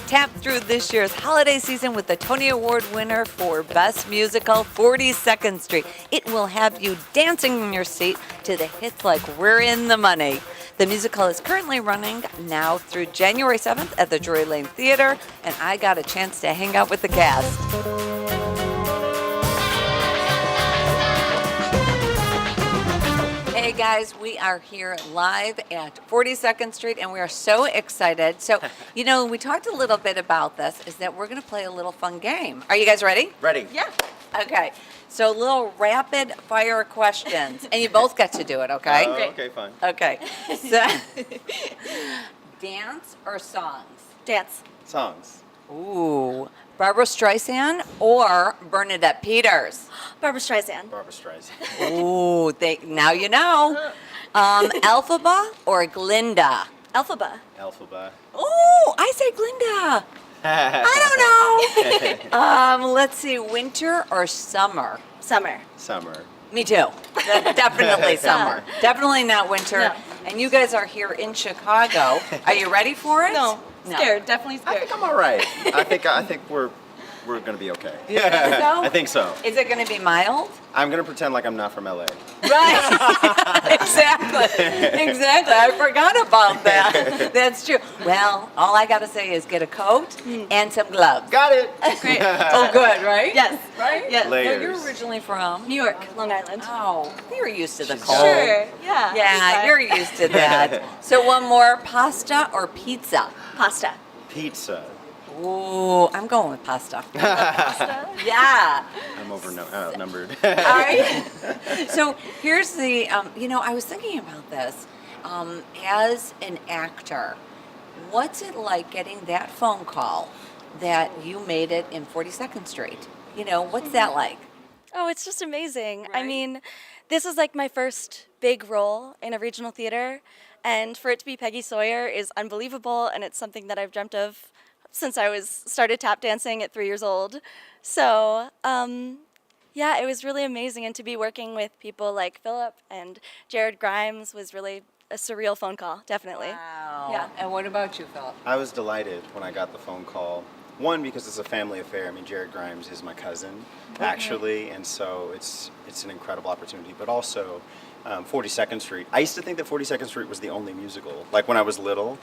Tap through this year's holiday season with the Tony Award winner for Best Musical, 42nd Street. It will have you dancing in your seat to the hits like We're in the Money. The musical is currently running now through January 7th at the Drury Lane Theater, and I got a chance to hang out with the cast. Hey guys, we are here live at 42nd Street and we are so excited. So, we talked a little bit about this, is that we're going to play a little fun game. Are you guys ready? Ready. Yeah. Okay. So, little rapid fire questions. And you both get to do it, okay? Okay, fine. Okay. So, dance or songs? Dance. Songs. Ooh. Barbara Streisand or Bernadette Peters? Barbara Streisand. Barbara Streisand. Ooh, now you know. Elphaba or Glinda? Elphaba. Alphaba. Ooh, I say Glinda. I don't know. Let's see, winter or summer? Summer. Summer. Me too. Definitely summer. Definitely not winter. No. And you guys are here in Chicago. Are you ready for it? No. Scared. Definitely I scared. think I'm all right. I think we're gonna be okay. So? I think so. Is it going to be mild? I'm gonna pretend like I'm not from LA. Right. Exactly. I forgot about that. That's true. Well, all I got to say is get a coat and some gloves. Got it. Great. Oh, good, right? Yes. Right? Yes. So Layers. you're originally from? New York, Long Island. Oh, you're used to the She's cold. Sure. Yeah. Yeah, you're used to that. So one more, pasta or pizza? Pasta. Pizza. Ooh, I'm going with pasta. Pasta. Yeah. I'm outnumbered. All right. So here's the, I was thinking about this. As an actor, what's it like getting that phone call that you made it in 42nd Street? What's that like? Oh, it's just amazing. I Right? mean, this is like my first big role in a regional theater, and for it to be Peggy Sawyer is unbelievable, and it's something that I've dreamt of since I started tap dancing at 3 years old. So, yeah, it was really amazing, and to be working with people like Philip and Jared Grimes was really a surreal phone call, definitely. Wow. Yeah. And what about you, Philip? I was delighted when I got the phone call. One, because it's a family affair. I mean, Jared Grimes is my cousin, actually, and so it's an incredible opportunity. But also, 42nd Street. I used to think that 42nd Street was the only musical, like when I was little,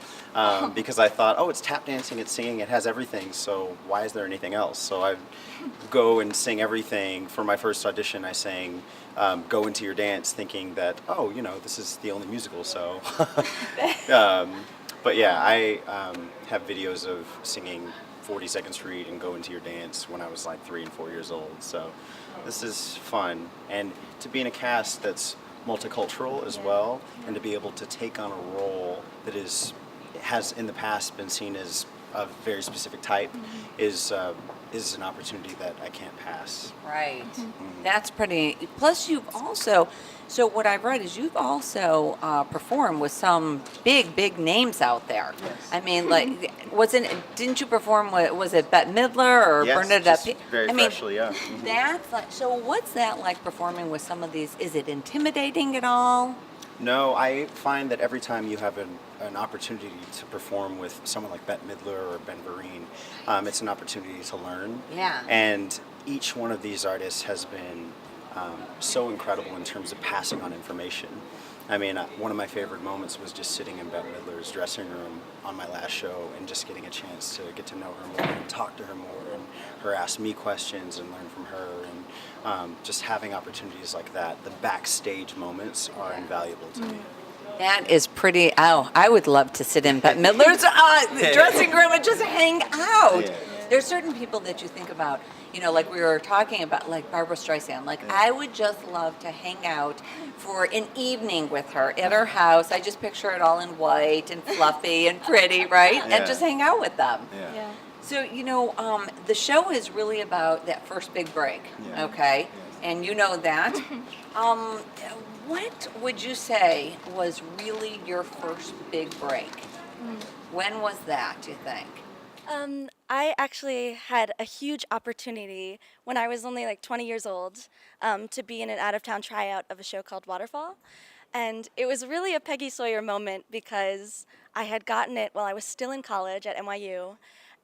because I thought, oh, it's tap dancing, it's singing, it has everything, so why is there anything else? So I'd go and sing everything. For my first audition, I sang Go Into Your Dance, thinking that, oh, this is the only musical, so. But yeah, I have videos of singing 42nd Street and Go Into Your Dance when I was like 3 and 4 years old. So this is fun. And to be in a cast that's multicultural as well, and to be able to take on a role that has in the past been seen as a very specific type is an opportunity that I can't pass. Right. That's pretty. Plus, you've also, so what I've read is you've also performed with some big names out there. Yes. I mean, didn't you perform with, was it Bette Midler or Yes, Bernadette? just very I mean, freshly, yeah. Mhm. that's like, so what's that like performing with some of these? Is it intimidating at all? No, I find that every time you have an opportunity to perform with someone like Bette Midler or Ben Vereen, it's an opportunity to learn. Yeah. And each one of these artists has been so incredible in terms of passing on information. I mean, one of my favorite moments was just sitting in Bette Midler's dressing room on my last show and just getting a chance to get to know her more and talk to her more and her ask me questions and learn from her, and just having opportunities like that. The backstage moments are invaluable to me. That is pretty. Oh, I would love to sit in Bette Midler's dressing room and just hang out. Yeah. There's certain people that you think about, like we were talking about, like Barbara Streisand. Like, I would just love to hang out for an evening with her at her house. I just picture it all in white and fluffy and pretty, right? Yeah. And just hang out with them. Yeah. So, the show is really about that first big break, Yeah. okay? Yes. And you know that. What would you say was really your first big break? When was that, do you think? I actually had a huge opportunity when I was only like 20 years old to be in an out-of-town tryout of a show called Waterfall. And it was really a Peggy Sawyer moment because I had gotten it while I was still in college at NYU.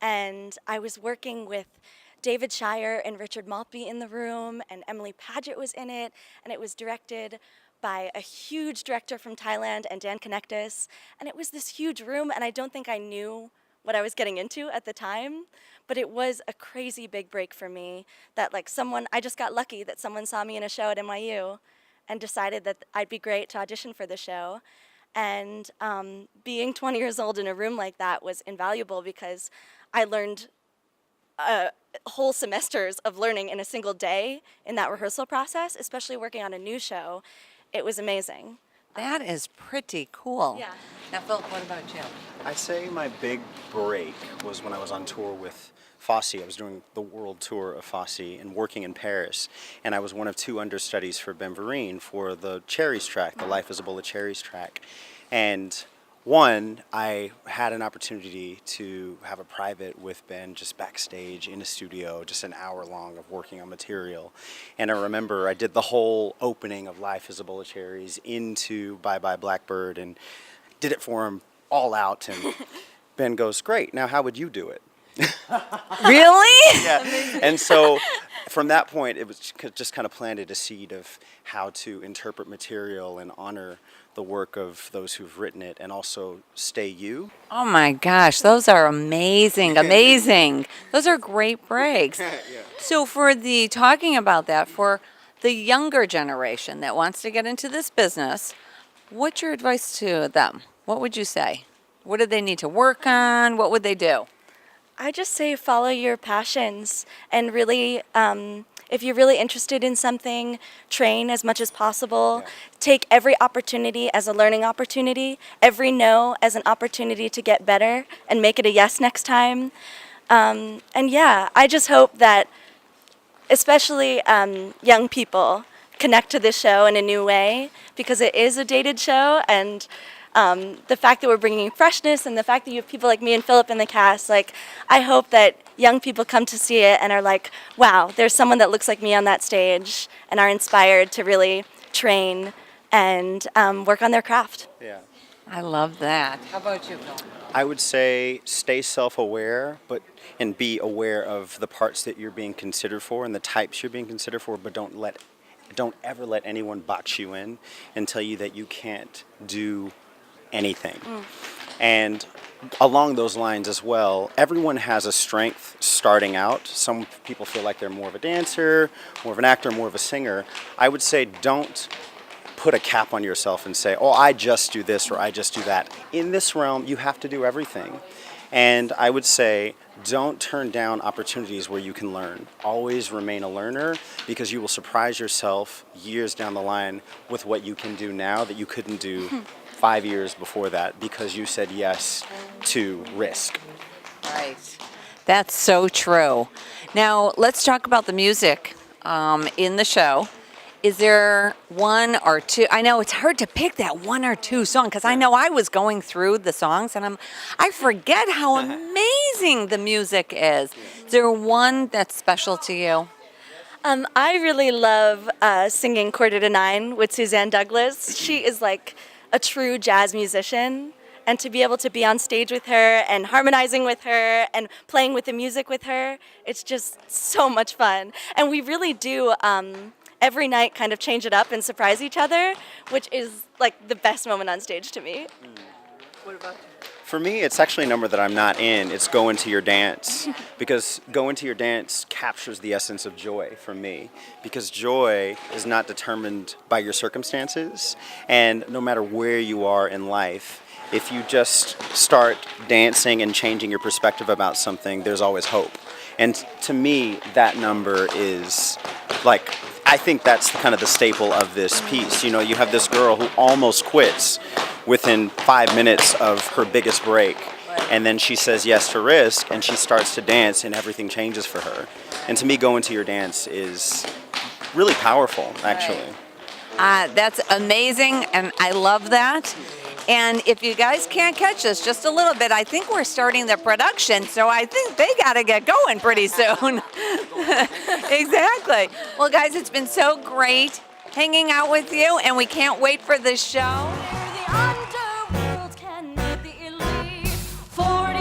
and I was working with David Shire and Richard Maltby in the room, and Emily Paget was in it, and it was directed by a huge director from Thailand and Dan Connectus, and it was this huge room, and I don't think I knew what I was getting into at the time, but it was a crazy big break for me that I just got lucky that someone saw me in a show at NYU and decided that I'd be great to audition for the show. And being 20 years old in a room like that was invaluable because I learned whole semesters of learning in a single day in that rehearsal process, especially working on a new show. It was amazing. That is pretty cool. Yeah. Now, Phil, what about you? I say my big break was when I was on tour with Fosse. I was doing the world tour of Fosse and working in Paris. And I was one of 2 understudies for Ben Vereen for the Cherries track, the Life is a Bowl of Cherries track. And one, I had an opportunity to have a private with Ben just backstage in a studio, just an hour long of working on material. And I remember I did the whole opening of Life is a Bowl of Cherries into Bye Bye Blackbird and did it for him all out. And Ben goes, "Great, now how would you do it?" Really? Yeah. And so from that point, it was just kind of planted a seed of how to interpret material and honor the work of those who've written it and also stay you. Oh my gosh, those are amazing, amazing. Those are great breaks. So for the talking about that, for the younger generation that wants to get into this business, what's your advice to them? What would you say? What do they need to work on? What would they do? I just say follow your passions and really, if you're really interested in something, train as much as possible. Yeah. Take every opportunity as a learning opportunity, every no as an opportunity to get better and make it a yes next time. And yeah, I just hope that especially young people connect to this show in a new way because it is a dated show, and the fact that we're bringing freshness and the fact that you have people like me and Philip in the cast, I hope that young people come to see it and are like, wow, there's someone that looks like me on that stage, and are inspired to really train and work on their craft. Yeah. I love that. How about you, Phil? I would say stay self-aware, and be aware of the parts that you're being considered for and the types you're being considered for, but don't ever let anyone box you in and tell you that you can't do anything. And along those lines as well, everyone has a strength starting out. Some people feel like they're more of a dancer, more of an actor, more of a singer. I would say don't put a cap on yourself and say, oh, I just do this or I just do that. In this realm, you have to do everything. And I would say don't turn down opportunities where you can learn. Always remain a learner, because you will surprise yourself years down the line with what you can do now that you couldn't do 5 years before that, because you said yes to risk. Right. That's so true. Now, let's talk about the music in the show. Is there one or two? I know it's hard to pick that one or two song because I know I was going through the songs and I forget how amazing the music is. Is there one that's special to you? I really love singing Quarter to Nine with Suzanne Douglas. She is like a true jazz musician, and to be able to be on stage with her and harmonizing with her and playing with the music with her, it's just so much fun. And we really do every night kind of change it up and surprise each other, which is like the best moment on stage to me. What about you? For me, it's actually a number that I'm not in. It's Go Into Your Dance, because Go Into Your Dance captures the essence of joy for me, because joy is not determined by your circumstances, and no matter where you are in life, if you just start dancing and changing your perspective about something, there's always hope. And to me, that number is like, I think that's kind of the staple of this piece. You know, you have this girl who almost quits within 5 minutes of her biggest break, and then she says yes to risk, and she starts to dance, and everything changes for her. And to me, Go Into Your Dance is really powerful, actually. That's amazing, and I love that. And if you guys can't catch us just a little bit, I think we're starting the production, so I think they got to get going pretty soon. Exactly. Well, guys, it's been so great hanging out with you, and we can't wait for the show. The underworld can meet the elite. 40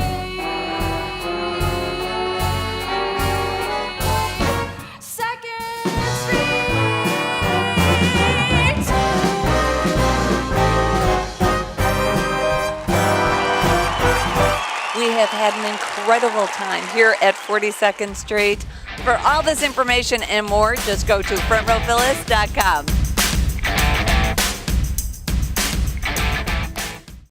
have had an incredible time here at 42nd Street. For all this information and more, just go to frontrowphyllis.com.